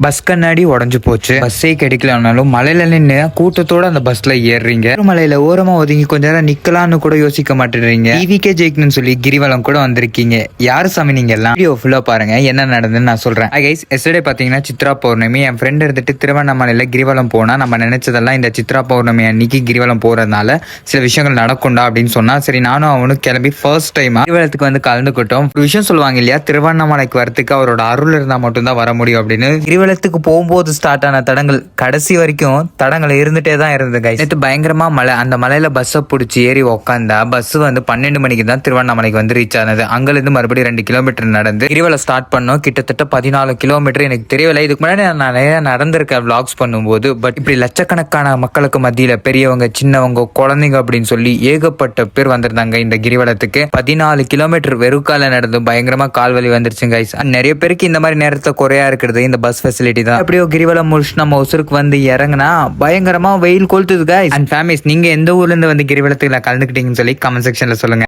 Bus கண்ணாடி உடஞ்சு போச்சு. பஸ்ஸே கிடைக்கலனாலும் மலையில நின்று கூட்டத்தோட அந்த பஸ்ல ஏறுறீங்க. மலையில ஓரமா ஒதுங்கி கொஞ்ச நேரம் நிக்கலாம்னு கூட யோசிக்க மாட்டேறீங்க. டிவிக்கே ஜெயிக்கணும்னு சொல்லி கிரிவலம் கூட வந்திருக்கீங்க. யாரு சாமி நீங்க எல்லாம்? வீடியோ ஃபுல்லா பாருங்க என்ன நடந்ததுன்னு நான் சொல்றேன். கைஸ், எஸ்டர்டே பாத்தீங்கன்னா சித்ரா பௌர்ணமி. என் ஃப்ரெண்ட் இருந்துட்டு திருவண்ணாமலையில கிரிவலம் போனா நம்ம நினைச்சதெல்லாம் இந்த சித்ரா பௌர்ணமி அன்னைக்கு கிரிவலம் போறதுனால சில விஷயங்கள் நடக்கும்டா அப்படின்னு சொன்னா, சரி நானும் அவனும் கிளம்பி ஃபர்ஸ்ட் டைமா கிரிவலத்துக்கு வந்து கலந்துக்கிட்டோம். ஒரு விஷயம் சொல்லுவாங்க இல்லையா, திருவண்ணாமலைக்கு வரத்துக்கு அவரோட அருள் இருந்தா மட்டும்தான் வர முடியும் அப்படின்னு. கிரிவலத்துக்கு போகும்போது ஸ்டார்ட் ஆன தடங்கள் கடைசி வரைக்கும் தடங்கள் இருந்துட்டே தான் இருந்தது கைஸ். நேற்று பயங்கரமா மழை. அந்த மலையில பஸ்ஸை பிடிச்சி ஏறி உக்காந்தா பஸ் வந்து 12 மணிக்கு தான் திருவண்ணாமலைக்கு வந்து ரீச் ஆனது. அங்கிருந்து மறுபடியும் 2 கிலோமீட்டர் நடந்து கிரிவலம் ஸ்டார்ட் பண்ணோம். கிட்டத்தட்ட 14 கிலோமீட்டர். எனக்கு தெரியல, இதுக்கு முன்னாடி நான் நிறைய நடந்திருக்கேன் விளாக்ஸ் பண்ணும்போது. பட் இப்படி லட்சக்கணக்கான மக்களுக்கு மத்தியில பெரியவங்க சின்னவங்க குழந்தைங்க அப்படின்னு சொல்லி ஏகப்பட்ட பேர் வந்திருந்தாங்க இந்த கிரிவலத்துக்கு. 14 கிலோமீட்டர் வெறுக்கால நடந்து பயங்கரமா கால்வலி வந்துருச்சு கைஸ். நிறைய பேருக்கு இந்த மாதிரி நேரத்துல குறையா இருக்கிறது இந்த பஸ் ஃபெசிலிட்டி தான். அப்படியோ கிரிவலம் முடிச்சு நம்ம ஒசூருக்கு வந்து இறங்கினா பயங்கரமா வெயில் கொளுத்துது கைஸ். அண்ட் ஃபேமிலிஸ், நீங்க எந்த ஊர்ல இருந்து வந்து கிரிவலத்துல கலந்துக்கிட்டீங்கன்னு சொல்லி கமெண்ட் செக்ஷன்ல சொல்லுங்க.